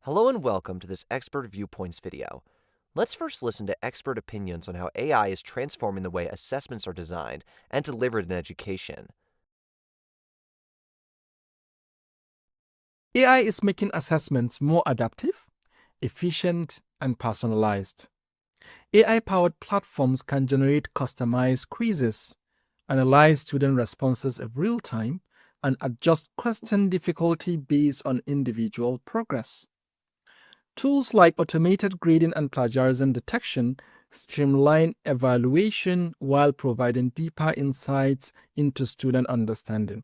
Hello and welcome to this Expert Viewpoints video. Let's first listen to expert opinions on how AI is transforming the way assessments are designed and delivered in education. AI is making assessments more adaptive, efficient, and personalized. AI-powered platforms can generate customized quizzes, analyze student responses in real time, and adjust question difficulty based on individual progress. Tools like automated grading and plagiarism detection streamline evaluation while providing deeper insights into student understanding.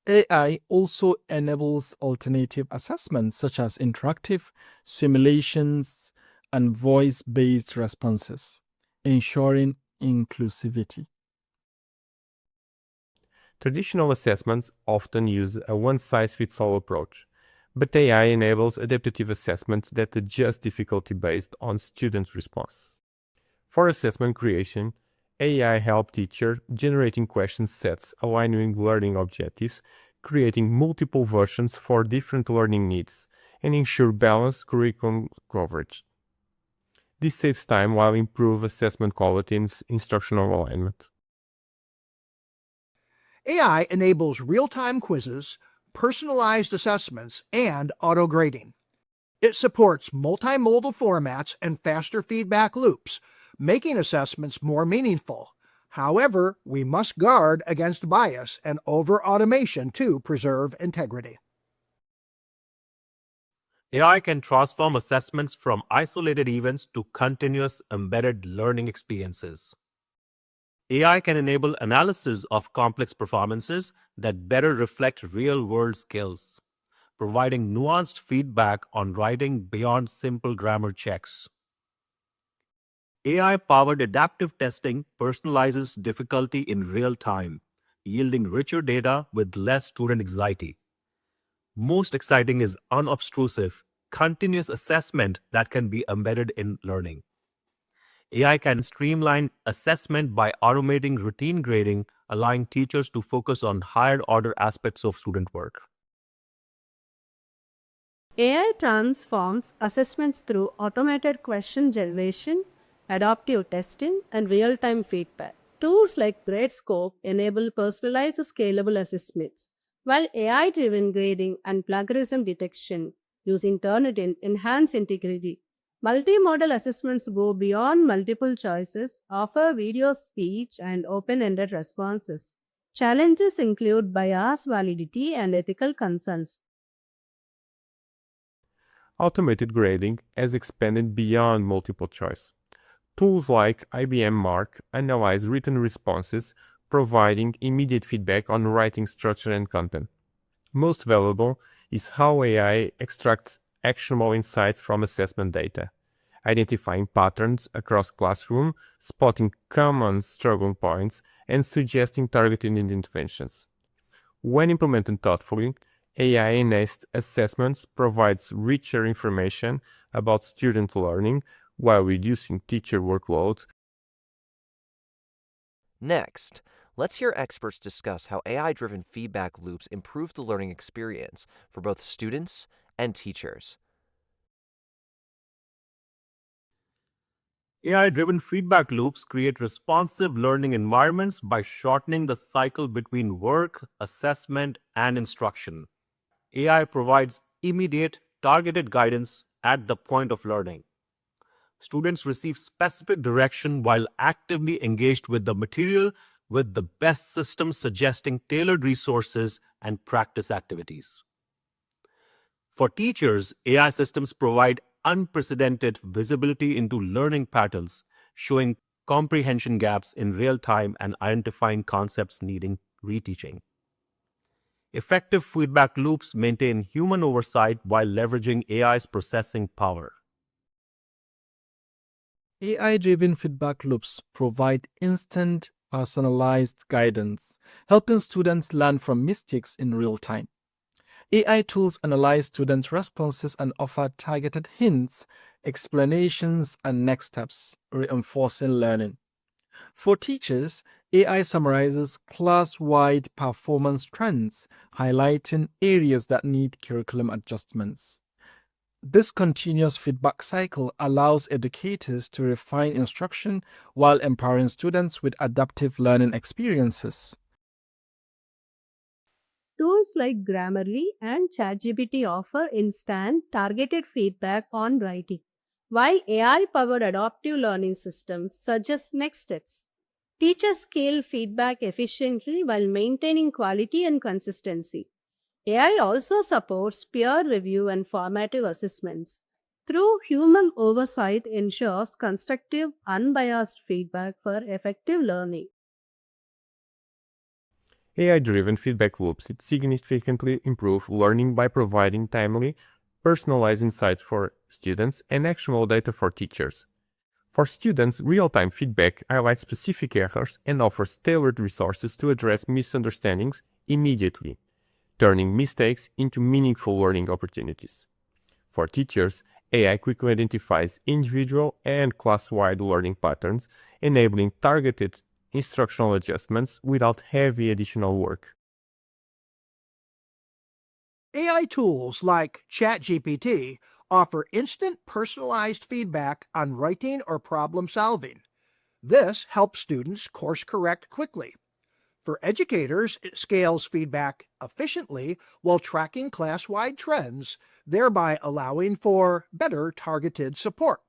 AI also enables alternative assessments such as interactive simulations and voice-based responses, ensuring inclusivity. Traditional assessments often use a one-size-fits-all approach, but AI enables adaptive assessment that adjusts difficulty based on student response. For assessment creation, AI helps teachers generating question sets aligning learning objectives, creating multiple versions for different learning needs, and ensure balanced curriculum coverage. This saves time while improves assessment quality and instructional alignment. AI enables real-time quizzes, personalized assessments, and auto-grading. It supports multimodal formats and faster feedback loops, making assessments more meaningful. However, we must guard against bias and over-automation to preserve integrity. AI can transform assessments from isolated events to continuous embedded learning experiences. AI can enable analysis of complex performances that better reflect real-world skills, providing nuanced feedback on writing beyond simple grammar checks. AI-powered adaptive testing personalizes difficulty in real time, yielding richer data with less student anxiety. Most exciting is unobtrusive, continuous assessment that can be embedded in learning. AI can streamline assessment by automating routine grading, allowing teachers to focus on higher-order aspects of student work. AI transforms assessments through automated question generation, adaptive testing, and real-time feedback. Tools like GradeScope enable personalized scalable assessments, while AI-driven grading and plagiarism detection using Turnitin enhance integrity. Multimodal assessments go beyond multiple choices, offer video speech, and open-ended responses. Challenges include bias, validity, and ethical concerns. Automated grading has expanded beyond multiple choice. Tools like IBM Mark analyze written responses, providing immediate feedback on writing structure and content. Most valuable is how AI extracts actionable insights from assessment data, identifying patterns across classroom, spotting common struggle points, and suggesting targeted interventions. When implemented thoughtfully, AI-enhanced assessments provides richer information about student learning while reducing teacher workload. Next, let's hear experts discuss how AI-driven feedback loops improve the learning experience for both students and teachers. AI-driven feedback loops create responsive learning environments by shortening the cycle between work, assessment, and instruction. AI provides immediate, targeted guidance at the point of learning. Students receive specific direction while actively engaged with the material, with the best systems suggesting tailored resources and practice activities. For teachers, AI systems provide unprecedented visibility into learning patterns, showing comprehension gaps in real time and identifying concepts needing reteaching. Effective feedback loops maintain human oversight while leveraging AI's processing power. AI-driven feedback loops provide instant, personalized guidance, helping students learn from mistakes in real time. AI tools analyze students' responses and offer targeted hints, explanations, and next steps, reinforcing learning. For teachers, AI summarizes class-wide performance trends, highlighting areas that need curriculum adjustments. This continuous feedback cycle allows educators to refine instruction while empowering students with adaptive learning experiences. Tools like Grammarly and ChatGPT offer instant, targeted feedback on writing, while AI powered adaptive learning systems suggest next steps. Teachers scale feedback efficiently while maintaining quality and consistency. AI also supports peer review and formative assessments. Through human oversight ensures constructive, unbiased feedback for effective learning. AI-driven feedback loops significantly improve learning by providing timely, personalized insights for students and actionable data for teachers. For students, real-time feedback highlights specific errors and offers tailored resources to address misunderstandings immediately, turning mistakes into meaningful learning opportunities. For teachers, AI quickly identifies individual and class-wide learning patterns, enabling targeted instructional adjustments without heavy additional work. AI tools like ChatGPT offer instant personalized feedback on writing or problem solving. This helps students course correct quickly. For educators, it scales feedback efficiently while tracking class wide trends, thereby allowing for better targeted support.